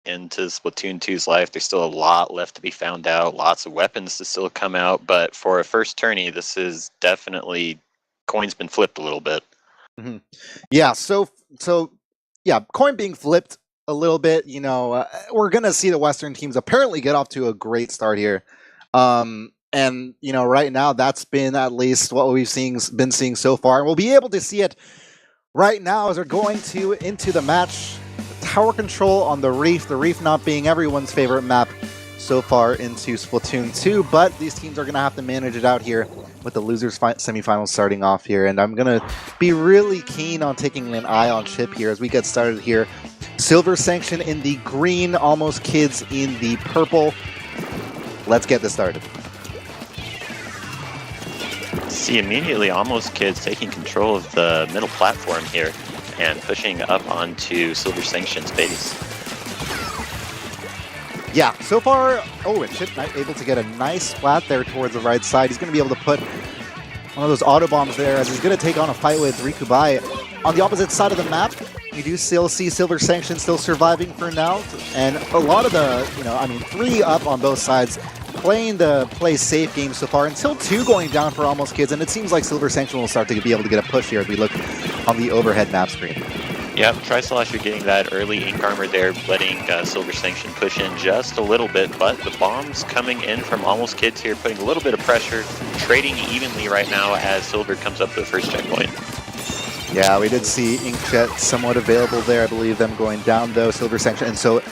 into Splatoon 2's life. There's still a lot left to be found out, lots of weapons to still come out, but for a first tourney, this is definitely, coin's been flipped a little bit. Mm-hmm. Yeah, so yeah, coin being flipped a little bit. You know, we're gonna see the Western teams apparently get off to a great start here, and you know, right now that's been at least what we've been seeing so far, and we'll be able to see it right now as we're going into the match. Tower control on the Reef not being everyone's favorite map so far into Splatoon 2, but these teams are going to have to manage it out here with the losers semifinals starting off here, and I'm going to be really keen on taking an eye on Chip here as we get started here. Silver Sanction in the green, Almost Kids in the purple. Let's get this started. See immediately Almost Kids taking control of the middle platform here and pushing up onto Silver Sanction's base. Yeah, so far, and Chip able to get a nice splat there towards the right side. He's going to be able to put one of those auto bombs there as he's going to take on a fight with Rikubai. On the opposite side of the map, you do still see Silver Sanction still surviving for now, and a lot of the, 3 up on both sides, playing the play safe game so far until 2 going down for Almost Kids, and it seems like Silver Sanction will start to be able to get a push here as we look on the overhead map screen. Yep, Trislosh, you're getting that early ink armor there, letting Silver Sanction push in just a little bit, but the bombs coming in from Almost Kids here, putting a little bit of pressure, trading evenly right now as Silver comes up to the first checkpoint. Yeah, we did see Inkjet somewhat available there. I believe them going down though, Silver Sanction, and so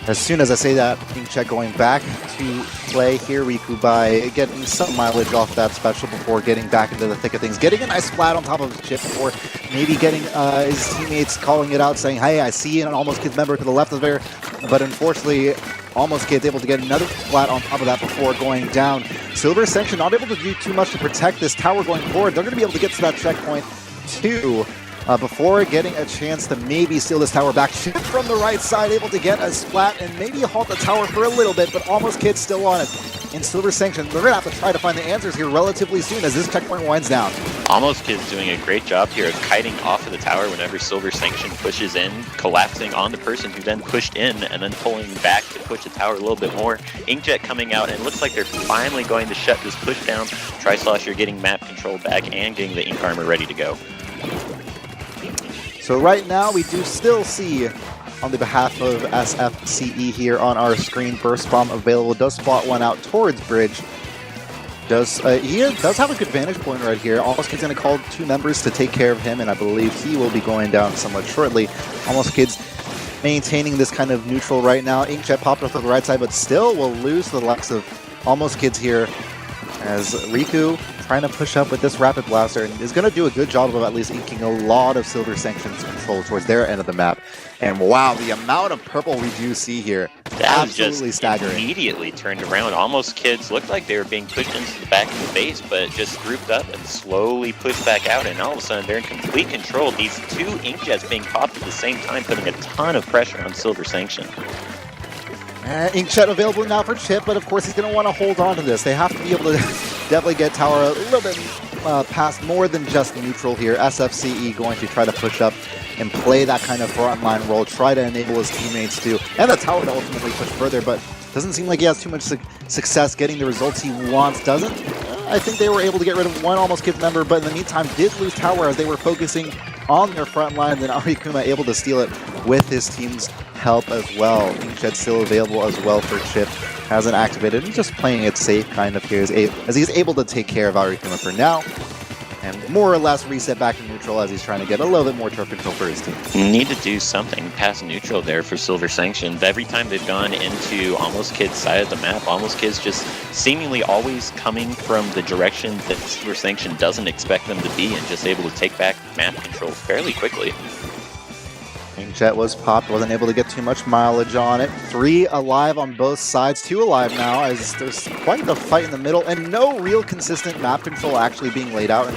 as soon as I say that, Inkjet going back to play here, Rikubai getting some mileage off that special before getting back into the thick of things, getting a nice splat on top of his chip before maybe getting his teammates calling it out, saying, hey, I see an Almost Kids member to the left of there, but unfortunately, Almost Kids able to get another splat on top of that before going down. Silver Sanction not able to do too much to protect this tower going forward. They're going to be able to get to that checkpoint too. Before getting a chance to maybe steal this tower back. Chip from the right side, able to get a splat and maybe halt the tower for a little bit, but Almost Kids still on it. In Silver Sanction, they're going to have to try to find the answers here relatively soon as this checkpoint winds down. Almost Kids doing a great job here of kiting off of the tower whenever Silver Sanction pushes in, collapsing on the person who then pushed in and then pulling back to push the tower a little bit more. Inkjet coming out, and it looks like they're finally going to shut this push down. Trislosh, you're getting map control back and getting the ink armor ready to go. So right now, we do still see, on the behalf of SFCE here on our screen, Burst Bomb available. Does spot one out towards Bridge. He does have a good vantage point right here. Almost Kids going to call 2 members to take care of him, and I believe he will be going down somewhat shortly. Almost Kids maintaining this kind of neutral right now. Inkjet popped off to the right side, but still will lose to the likes of Almost Kids here as Riku trying to push up with this Rapid Blaster and is going to do a good job of at least inking a lot of Silver Sanction's control towards their end of the map. And wow, the amount of purple we do see here, that absolutely just staggering. Immediately turned around. Almost Kids looked like they were being pushed into the back of the base, but just grouped up and slowly pushed back out, and all of a sudden they're in complete control. These 2 Inkjets being popped at the same time, putting a ton of pressure on Silver Sanction. Inkjet available now for Chip, but of course he's going to want to hold on to this. They have to be able to definitely get tower a little bit past more than just neutral here. SFCE going to try to push up and play that kind of frontline role, try to enable his teammates to, and the tower to ultimately push further, but doesn't seem like he has too much success getting the results he wants, doesn't? I think they were able to get rid of one Almost Kids member, but in the meantime did lose tower as they were focusing on their front line, then Arikuma able to steal it with his team's help as well. Inkjet still available as well for Chip. Hasn't activated, and just playing it safe kind of here as he's able to take care of Arikuma for now. And more or less reset back to neutral as he's trying to get a little bit more turf control for his team. Need to do something past neutral there for Silver Sanction. Every time they've gone into Almost Kids' side of the map, Almost Kids just seemingly always coming from the direction that Silver Sanction doesn't expect them to be, and just able to take back map control fairly quickly. Inkjet was popped, wasn't able to get too much mileage on it. 3 alive on both sides, 2 alive now as there's quite the fight in the middle and no real consistent map control actually being laid out.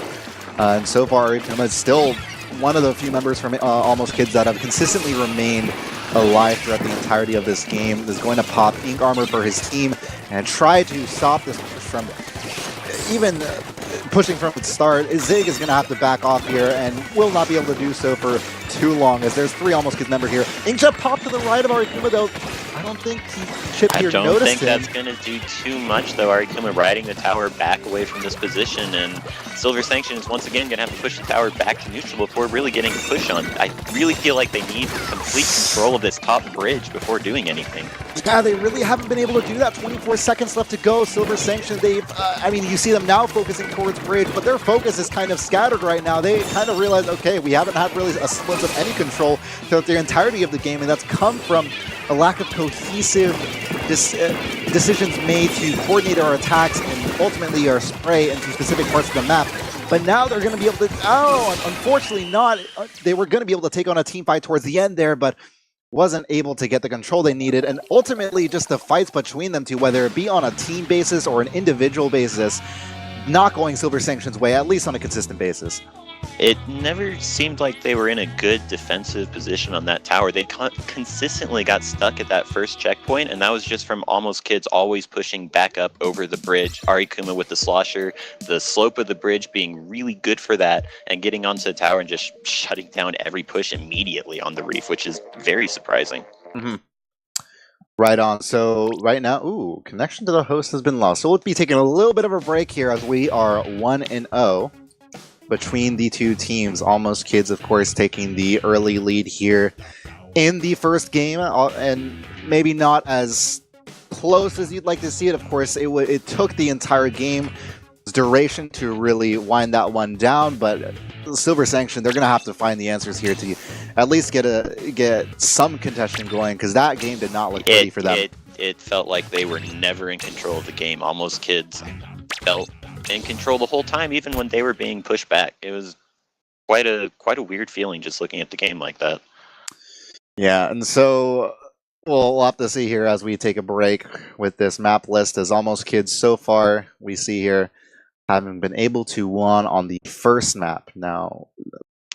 And so far, it's still one of the few members from Almost Kids that have consistently remained alive throughout the entirety of this game. Is going to pop ink armor for his team and try to stop this push from even pushing from the start. Zig is going to have to back off here and will not be able to do so for too long as there's 3 Almost Kids member here. Inkjet popped to the right of Arikuma though. I don't think Chip I here don't noticed think him. that's going to do too much, though. Arikuma riding the tower back away from this position, and Silver Sanction is once again going to have to push the tower back to neutral before really getting a push on. I really feel like they need complete control of this top bridge before doing anything. Yeah, they really haven't been able to do that. 24 seconds left to go. Silver Sanction, they've, I mean, you see them now focusing towards bridge, but their focus is kind of scattered right now. They kind of realize, okay, we haven't had really a semblance of any control throughout the entirety of the game, and that's come from a lack of cohesive decisions made to coordinate our attacks and ultimately our spray into specific parts of the map. But now they're going to be able to, unfortunately not. They were going to be able to take on a team fight towards the end there, but wasn't able to get the control they needed. And ultimately just the fights between them two, whether it be on a team basis or an individual basis, not going Silver Sanction's way, at least on a consistent basis. It never seemed like they were in a good defensive position on that tower. They consistently got stuck at that first checkpoint, and that was just from Almost Kids always pushing back up over the bridge. Arikuma with the slosher, the slope of the bridge being really good for that, and getting onto the tower and just shutting down every push immediately on the reef, which is very surprising. Mm-hmm. Right on. So right now, connection to the host has been lost. So we'll be taking a little bit of a break here as we are 1-0. Between the two teams. Almost Kids, of course, taking the early lead here in the first game, and maybe not as close as you'd like to see it. Of course, it took the entire game's duration to really wind that one down, but Silver Sanction, they're going to have to find the answers here to at least get some contention going, because that game did not look pretty for them. It felt like they were never in control of the game. Almost Kids felt in control the whole time, even when they were being pushed back. It was quite a weird feeling just looking at the game like that. Yeah, and so we'll have to see here as we take a break with this map list, as Almost Kids so far we see here having been able to win on the first map. Now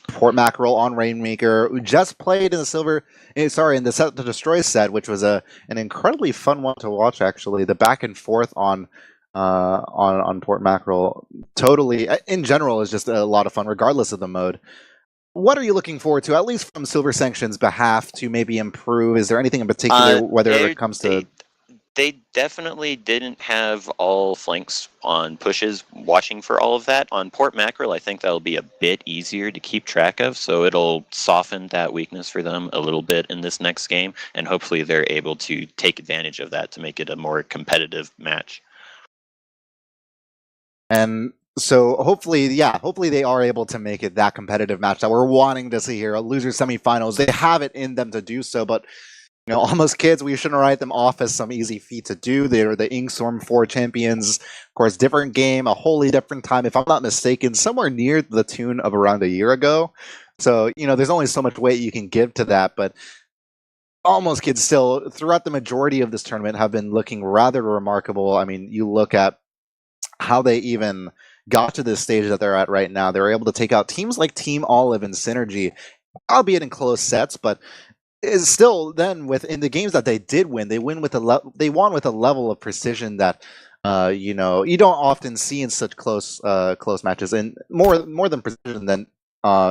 Port Mackerel on Rainmaker, who just played in the Set to Destroy set, which was an incredibly fun one to watch, actually. The back and forth on Port Mackerel, totally, in general, is just a lot of fun, regardless of the mode. What are you looking forward to, at least from Silver Sanction's behalf, to maybe improve? Is there anything in particular, whether it comes to... They definitely didn't have all flanks on pushes watching for all of that. On Port Mackerel, I think that'll be a bit easier to keep track of, so it'll soften that weakness for them a little bit in this next game, and hopefully they're able to take advantage of that to make it a more competitive match. And so hopefully they are able to make it that competitive match that we're wanting to see here. A loser semifinals, they have it in them to do so, but Almost Kids, we shouldn't write them off as some easy feat to do. They are the InkStorm 4 champions. Of course, different game, a wholly different time. If I'm not mistaken, somewhere near the tune of around a year ago. So, there's only so much weight you can give to that, but Almost Kids still, throughout the majority of this tournament, have been looking rather remarkable. I mean, you look at how they even got to this stage that they're at right now. They were able to take out teams like Team Olive and Synergy, albeit in close sets, but is still then within the games that they did win, they won with a level of precision that you don't often see in such close matches, and more than precision than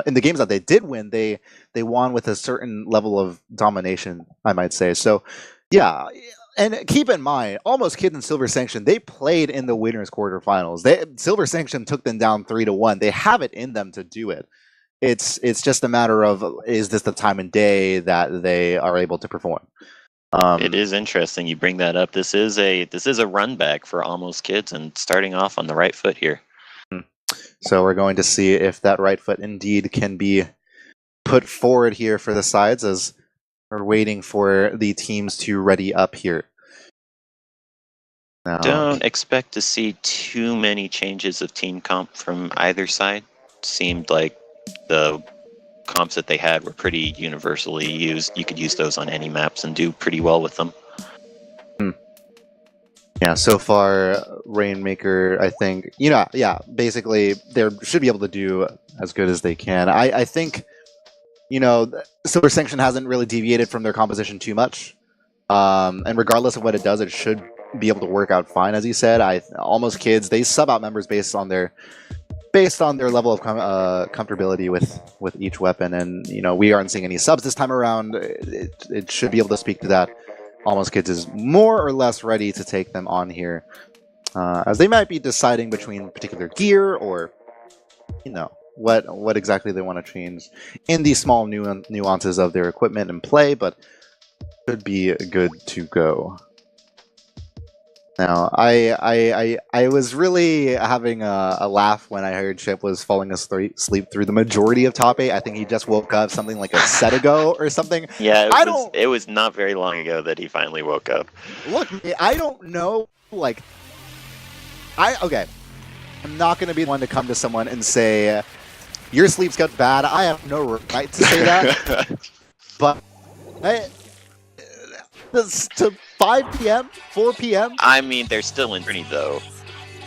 in the games that they did win, they won with a certain level of domination, I might say. So yeah, and keep in mind, Almost Kids and Silver Sanction, they played in the winners quarterfinals. Silver Sanction took them down 3-1. They have it in them to do it. It's just a matter of, is this the time and day that they are able to perform? It is interesting you bring that up. This is a run back for Almost Kids, and starting off on the right foot here. So we're going to see if that right foot indeed can be put forward here for the sides, as we're waiting for the teams to ready up here. Now, don't expect to see too many changes of team comp from either side. Seemed like the comps that they had were pretty universally used. You could use those on any maps and do pretty well with them. Yeah, so far, Rainmaker, I think, basically, they should be able to do as good as they can. I think, Silver Sanction hasn't really deviated from their composition too much. And regardless of what it does, it should be able to work out fine, as you said. Almost Kids, they sub out members based on their level of comfortability with each weapon, and we aren't seeing any subs this time around. It should be able to speak to that Almost Kids is more or less ready to take them on here, as they might be deciding between particular gear or, you know, what exactly they want to change in the small nuances of their equipment and play, but should be good to go. Now, I was really having a laugh when I heard Chip was falling asleep through the majority of top 8. I think he just woke up something like a set ago or something. Yeah, it was not very long ago that he finally woke up. Look, I don't know, like, okay, I'm not going to be the one to come to someone and say, your sleep's got bad. I have no right to say that. But to 5 p.m., 4 p.m. I mean, they're still in journey though,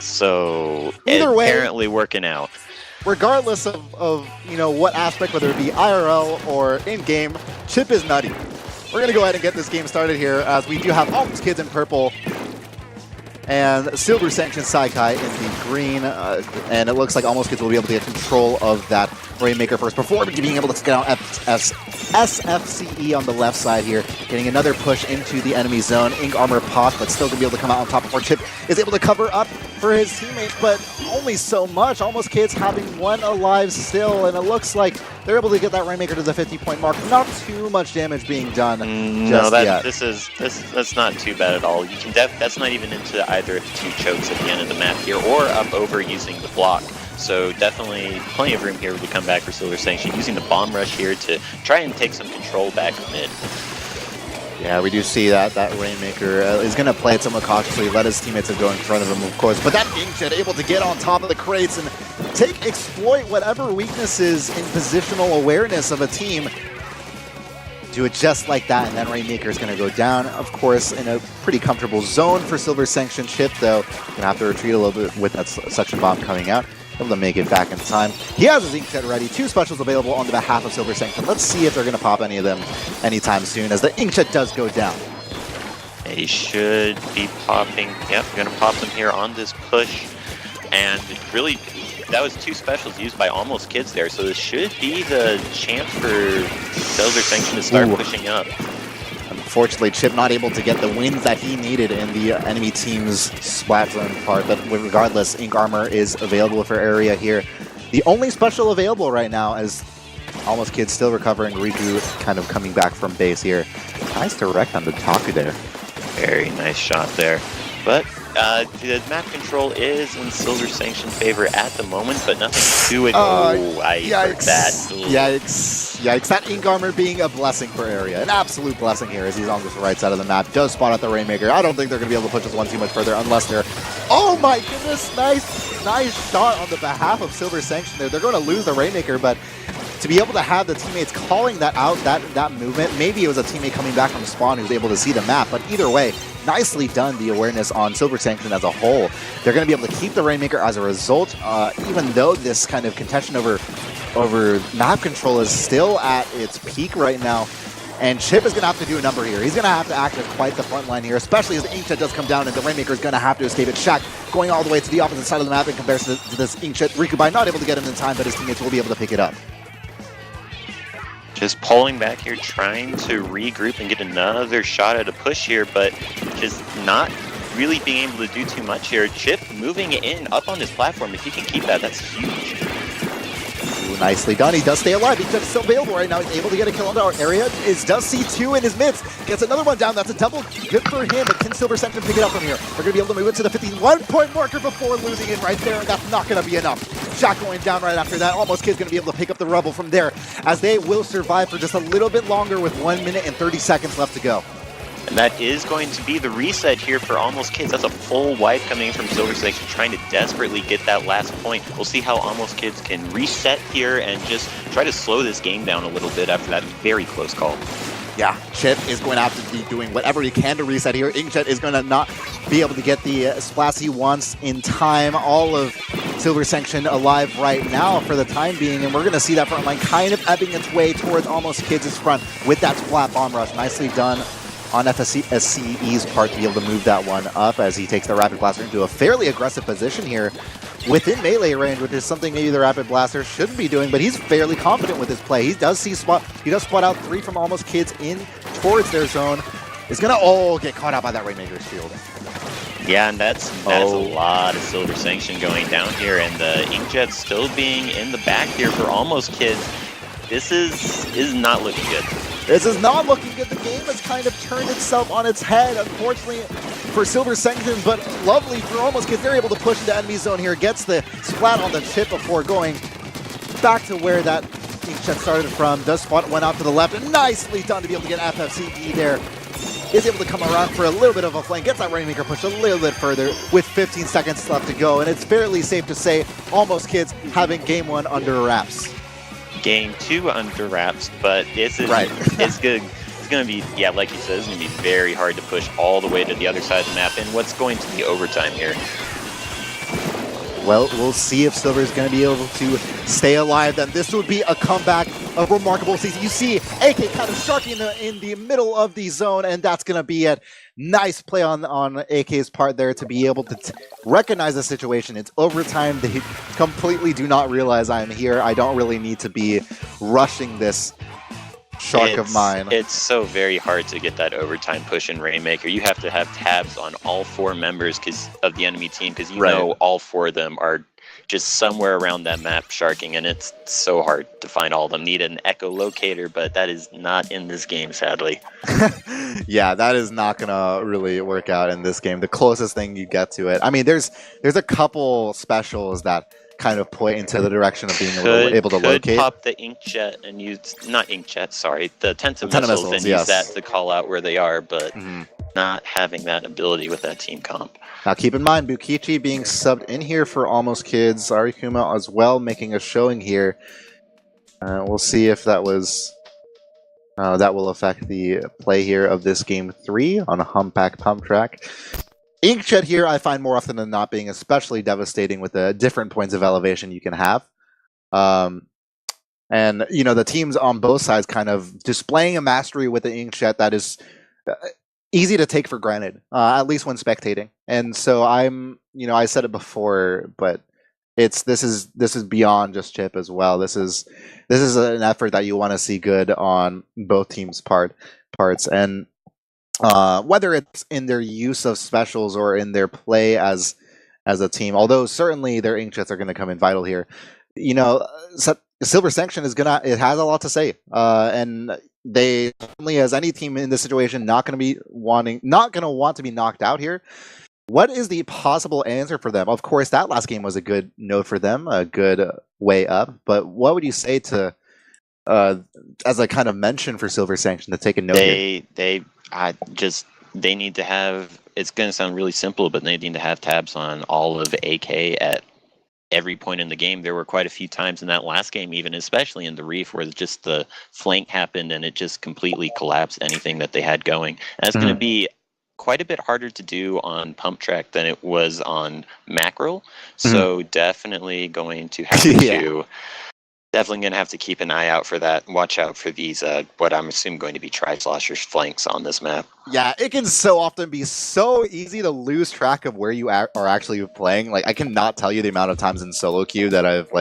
so either way, apparently working out. Regardless of you know what aspect, whether it be IRL or in game, Chip is nutty. We're gonna go ahead and get this game started here, as we do have Almost Kids in purple and Silver Sanction SaiKai in the green, and it looks like Almost Kids will be able to get control of that Rainmaker first before being able to get out SFCE on the left side here, getting another push into the enemy zone. Ink Armor pops, but still going to be able to come out on top before Chip is able to cover up for his teammates, but only so much. Almost Kids having one alive still, and it looks like they're able to get that Rainmaker to the 50-point mark. Not too much damage being done just yet. That's not too bad at all. You can that's not even into either of the two chokes at the end of the map here, or up over using the block. So definitely plenty of room here to come back for Silver Sanction, using the bomb rush here to try and take some control back mid. Yeah, we do see that Rainmaker is going to play it somewhat cautiously, let his teammates go in front of him, of course. But that Inkjet able to get on top of the crates and exploit whatever weaknesses in positional awareness of a team. Do it just like that, and then Rainmaker is going to go down, of course, in a pretty comfortable zone for Silver Sanction. Chip, though, going to have to retreat a little bit with that suction bomb coming out. Able to make it back in time. He has his Inkjet ready. 2 specials available on the behalf of Silver Sanction. Let's see if they're going to pop any of them anytime soon, as the Inkjet does go down. They should be popping. Yep, we're going to pop them here on this push. And really, that was 2 specials used by Almost Kids there, so this should be the chance for Silver Sanction to start pushing up. Unfortunately, Chip not able to get the wins that he needed in the enemy team's splat zone part, but regardless, Ink Armor is available for area here. The only special available right now, as Almost Kids still recovering, Riku kind of coming back from base here. Nice direct on the Taku there. Very nice shot there. But the map control is in Silver Sanction favor at the moment, but nothing to it. Oh, I heard that. Yikes. That Ink Armor being a blessing for area. An absolute blessing here as he's on the right side of the map. Does spot out the Rainmaker. I don't think they're going to be able to push this one too much further unless they're... Oh my goodness! Nice shot on the behalf of Silver Sanction there. They're going to lose the Rainmaker, but to be able to have the teammates calling that out, that movement, maybe it was a teammate coming back from spawn who's able to see the map, but either way, nicely done, the awareness on Silver Sanction as a whole. They're going to be able to keep the Rainmaker as a result, even though this kind of contention over map control is still at its peak right now. And Chip is going to have to do a number here. He's going to have to act as quite the front line here, especially as the Inkjet does come down and the Rainmaker is going to have to escape it. Shaq going all the way to the opposite side of the map in comparison to this Inkjet. Rikubai not able to get him in time, but his teammates will be able to pick it up. Just pulling back here, trying to regroup and get another shot at a push here, but just not really being able to do too much here. Chip moving in up on his platform. If he can keep that, that's huge. Ooh, nicely done. He does stay alive. He's still available right now. He's able to get a kill on our area. Does see 2 in his midst. Gets another one down. That's a double. Good for him, but can Silver Sanction pick it up from here? We're going to be able to move it to the 51-point marker before losing it right there, and that's not going to be enough. Shot going down right after that. Almost Kid's going to be able to pick up the rubble from there, as they will survive for just a little bit longer with 1 minute and 30 seconds left to go. And that is going to be the reset here for Almost Kids. That's a full wipe coming in from Silver Sanction, trying to desperately get that last point. We'll see how Almost Kids can reset here and just try to slow this game down a little bit after that very close call. Yeah, Chip is going to have to be doing whatever he can to reset here. Inkjet is going to not be able to get the splats he wants in time. All of Silver Sanction alive right now for the time being, and we're going to see that front line kind of ebbing its way towards Almost Kids' front with that splat bomb rush. Nicely done on SCE's part to be able to move that one up as he takes the Rapid Blaster into a fairly aggressive position here within melee range, which is something maybe the Rapid Blaster shouldn't be doing, but he's fairly confident with his play. He does spot out 3 from Almost Kids in towards their zone. is going to all get caught out by that Rainmaker's shield. Yeah, and that's a lot of Silver Sanction going down here, and the Inkjet still being in the back here for Almost Kids. This is not looking good. This is not looking good. The game has kind of turned itself on its head, unfortunately, for Silver Sanction, but lovely for Almost Kids. They're able to push into enemy zone here, gets the splat on the tip before going back to where that Inkjet started from. Does spot went out to the left, and nicely done to be able to get FFCE there. Is able to come around for a little bit of a flank, gets that Rainmaker pushed a little bit further with 15 seconds left to go, and it's fairly safe to say Almost Kids having game 1 under wraps. Game 2 under wraps, but this is right. It's good. It's going to be, yeah, like you said, it's going to be very hard to push all the way to the other side of the map, and what's going to be overtime here. Well, we'll see if Silver is going to be able to stay alive. Then this would be a comeback, a remarkable season. You see AK kind of sharking in the middle of the zone, and that's going to be a nice play on AK's part there to be able to recognize the situation. It's overtime. They completely do not realize I'm here. I don't really need to be rushing this shark of mine. It's so very hard to get that overtime push in Rainmaker. You have to have tabs on all 4 members of the enemy team, because you know all 4 of them are just somewhere around that map sharking, and it's so hard to find all of them. Need an echolocator, but that is not in this game, sadly. Yeah, that is not gonna really work out in this game. The closest thing you get to it, I mean, there's a couple specials that kind of point into the direction of being able to locate. Could pop the Inkjet and use, not Inkjet, sorry, the Tenta missiles and use that to call out where they are, but not having that ability with that team comp. Now keep in mind, Bukichi being subbed in here for Almost Kids, Arikuma as well making a showing here. We'll see if that will affect the play here of this game 3 on a Humpback Pump Track. Inkjet here I find more often than not being especially devastating with the different points of elevation you can have. And, you know, the teams on both sides kind of displaying a mastery with the Inkjet that is easy to take for granted, at least when spectating. And so I said it before, but this is beyond just Chip as well. This is an effort that you want to see good on both teams' parts. And whether it's in their use of specials or in their play as a team, although certainly their Inkjets are going to come in vital here. You know, Silver Sanction it has a lot to say, and they certainly, as any team in this situation, not going to want to be knocked out here. What is the possible answer for them? Of course, that last game was a good note for them, a good way up. But what would you say to, as a kind of mention for Silver Sanction to take a note here? They need to have, it's going to sound really simple, but they need to have tabs on all of AK at every point in the game. There were quite a few times in that last game, even especially in the Reef, where just the flank happened and it just completely collapsed anything that they had going. And that's going to be quite a bit harder to do on Pump Track than it was on Mackerel. So definitely going to have to... Definitely going to have to keep an eye out for that. Watch out for these, what I'm assuming going to be Tri-Sloshers flanks on this map. Yeah, it can so often be so easy to lose track of where you are actually playing. Like, I cannot tell you the amount of times in solo queue that I've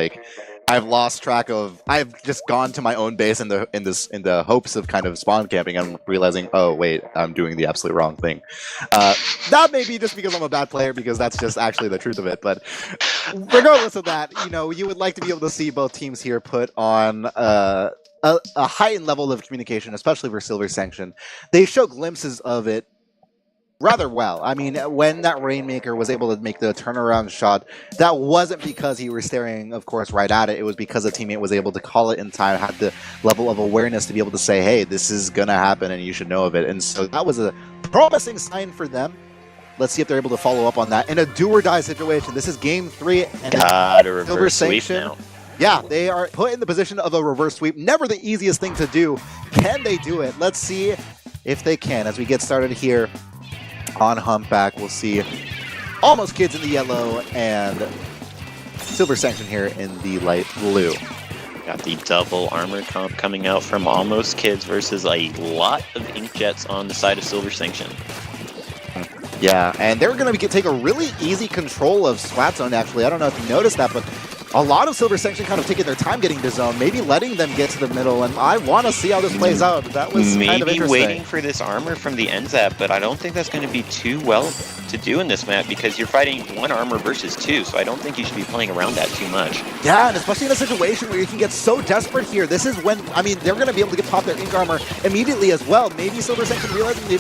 lost track of. I've just gone to my own base in the hopes of kind of spawn camping and realizing, oh wait, I'm doing the absolute wrong thing. That may be just because I'm a bad player, because that's just actually the truth of it. But regardless of that, you know, you would like to be able to see both teams here put on a heightened level of communication, especially for Silver Sanction. They show glimpses of it rather well. I mean, when that Rainmaker was able to make the turnaround shot, that wasn't because he was staring, of course, right at it. It was because a teammate was able to call it in time, had the level of awareness to be able to say, hey, this is going to happen and you should know of it. And so that was a promising sign for them. Let's see if they're able to follow up on that in a do-or-die situation. This is game 3. And God, a reverse sweep now. Yeah, they are put in the position of a reverse sweep. Never the easiest thing to do. Can they do it? Let's see if they can. As we get started here on Humpback, we'll see Almost Kids in the yellow and Silver Sanction here in the light blue. Got the double armor comp coming out from Almost Kids versus a lot of Inkjets on the side of Silver Sanction. Yeah, and they're going to take a really easy control of Splat Zone, actually. I don't know if you noticed that, but a lot of Silver Sanction kind of taking their time getting to zone, maybe letting them get to the middle, and I want to see how this plays out. That was kind of maybe interesting. waiting for this armor from the NZAP, but I don't think that's going to be too well to do in this map because you're fighting one armor versus two, so I don't think you should be playing around that too much. Yeah, and especially in a situation where you can get so desperate here. This is when, I mean, they're going to be able to get pop their ink armor immediately as well. Maybe Silver Sanction realizing they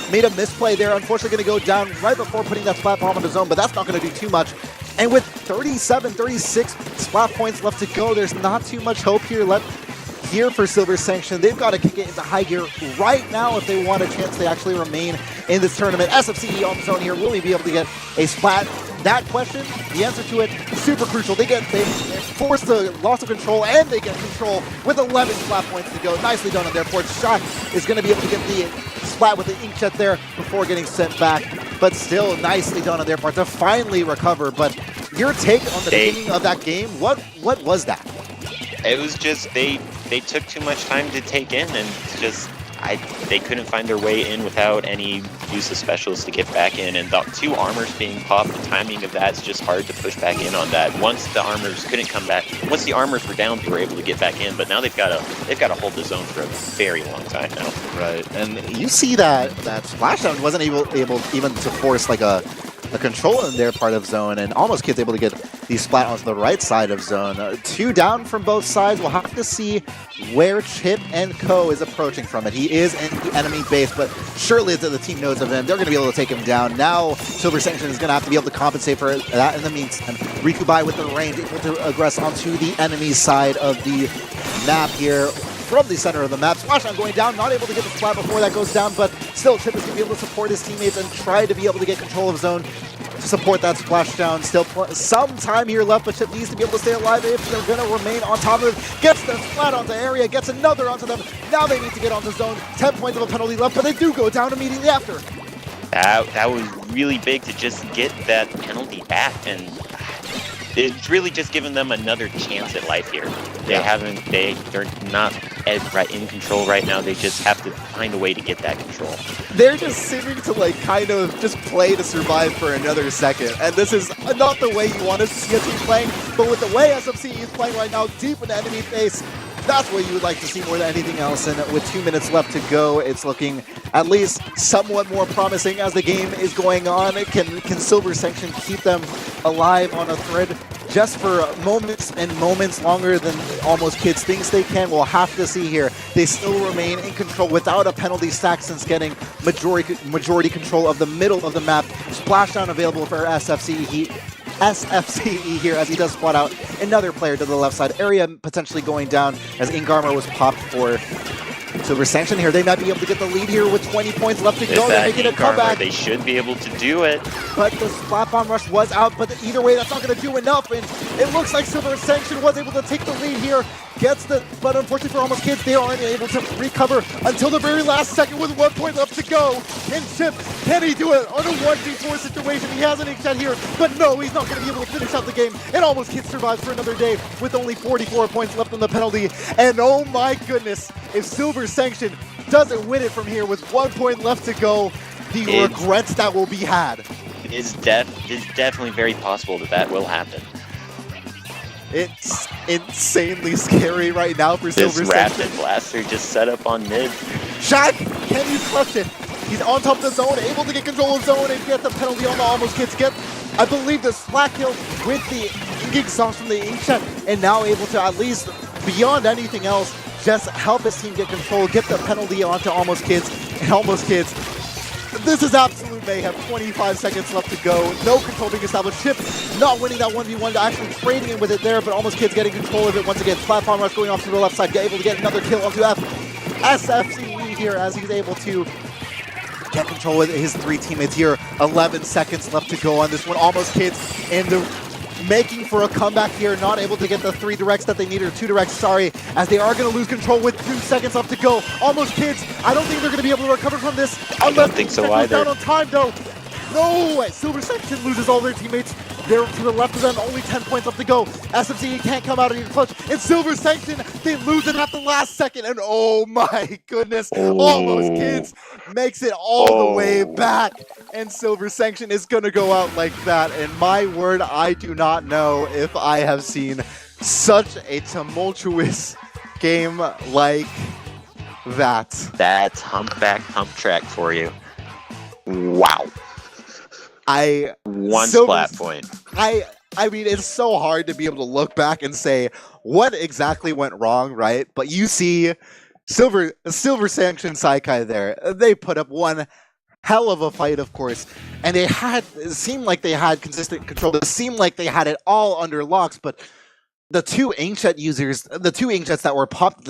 made a misplay there. Unfortunately going to go down right before putting that splat bomb on the zone, but that's not going to do too much. And with 37, 36 splat points left to go, there's not too much hope here left here for Silver Sanction. They've got to kick it into high gear right now if they want a chance to actually remain in this tournament. SFCE on zone here, will he be able to get a splat? That question, the answer to it, super crucial. They force the loss of control, and they get control with 11 splat points to go. Nicely done on their port. Shot is going to be able to get the splat with the inkjet there before getting sent back. But still nicely done on their part to finally recover. But your take on the beginning of that game, what was that? It was just they took too much time to take in, and just they couldn't find their way in without any use of specials to get back in. And the two armors being popped, the timing of that's just hard to push back in on that. Once the armors couldn't come back, once the armors were down, they were able to get back in. But now they've got to hold the zone for a very long time now. Right, and you see that splashdown wasn't able even to force like a control in their part of zone, and almost Kid's able to get these splat on the right side of zone. Two down from both sides. We'll have to see where Chip and Co is approaching from it. He is in the enemy base, but surely as the team knows of him, they're going to be able to take him down. Now Silver Sanction is going to have to be able to compensate for that in the meantime. Rikubai with the range, able to aggress onto the enemy side of the map here. From the center of the map, Splashdown going down, not able to get the splat before that goes down, but still Chip is going to be able to support his teammates and try to be able to get control of zone to support that Splashdown. Still some time here left, but Chip needs to be able to stay alive if they're going to remain on top of it. Gets the splat onto area, gets another onto them. Now they need to get onto zone. 10 points of a penalty left, but they do go down immediately after. That was really big to just get that penalty back, and it's really just given them another chance at life here. They're not right in control right now. They just have to find a way to get that control. They're just seeming to like kind of just play to survive for another second. And this is not the way you want to see a team playing, but with the way SFCE is playing right now, deep in the enemy face, that's what you would like to see more than anything else. And with 2 minutes left to go, it's looking at least somewhat more promising as the game is going on. Can Silver Sanction keep them alive on a thread just for moments and moments longer than Almost Kids thinks they can? We'll have to see here. They still remain in control without a penalty stack since getting majority control of the middle of the map. Splashdown available for SFCE here as he does spot out another player to the left side area, potentially going down as ink armor was popped for Silver Sanction here. They might be able to get the lead here with 20 points left to go. They're making a comeback. They should be able to do it. But the splat bomb rush was out, but either way, that's not going to do enough. And it looks like Silver Sanction was able to take the lead here. But unfortunately for Almost Kids, they aren't able to recover until the very last second with 1 point left to go. And Chip, can he do it on a 1v4 situation? He has an inkjet here, but no, he's not going to be able to finish out the game. And Almost Kids survives for another day with only 44 points left on the penalty. And oh my goodness, if Silver Sanction doesn't win it from here with 1 point left to go, the regrets that will be had. It's definitely very possible that will happen. It's insanely scary right now for Silver Sanction. This Rapid Blaster just set up on mid. Shot! Can you clutch it? He's on top of the zone, able to get control of zone and get the penalty on the Almost Kids. Get, I believe, the slack kill with the inking sauce from the inkjet, and now able to at least, beyond anything else, just help his team get control, get the penalty onto Almost Kids, and Almost Kids. This is absolute mayhem. 25 seconds left to go. No control being established. Chip not winning that 1v1, actually trading it with it there, but Almost Kids getting control of it once again. Platform rush going off to the left side, able to get another kill onto SFCE here as he's able to get control with his three teammates here. 11 seconds left to go on this one. Almost Kids in the making for a comeback here, not able to get the 3 directs that they needed, or 2 directs, sorry, as they are going to lose control with 2 seconds left to go. Almost Kids, I don't think they're going to be able to recover from this. I don't think so either. Down on time though. No, Silver Sanction loses all their teammates. They're to the left of them, only 10 points left to go. SMC can't come out of your clutch. And Silver Sanction, they lose it at the last second. And oh my goodness, Almost Kids makes it all the way back. And Silver Sanction is going to go out like that. And my word, I do not know if I have seen such a tumultuous game like that. That's humpback hump track for you. Wow. One splat point. I mean, it's so hard to be able to look back and say what exactly went wrong, right? But you see Silver Sanction SaiKai there. They put up one hell of a fight, of course, and it seemed like they had consistent control. It seemed like they had it all under locks, but the two inkjet users, the two inkjets that were popped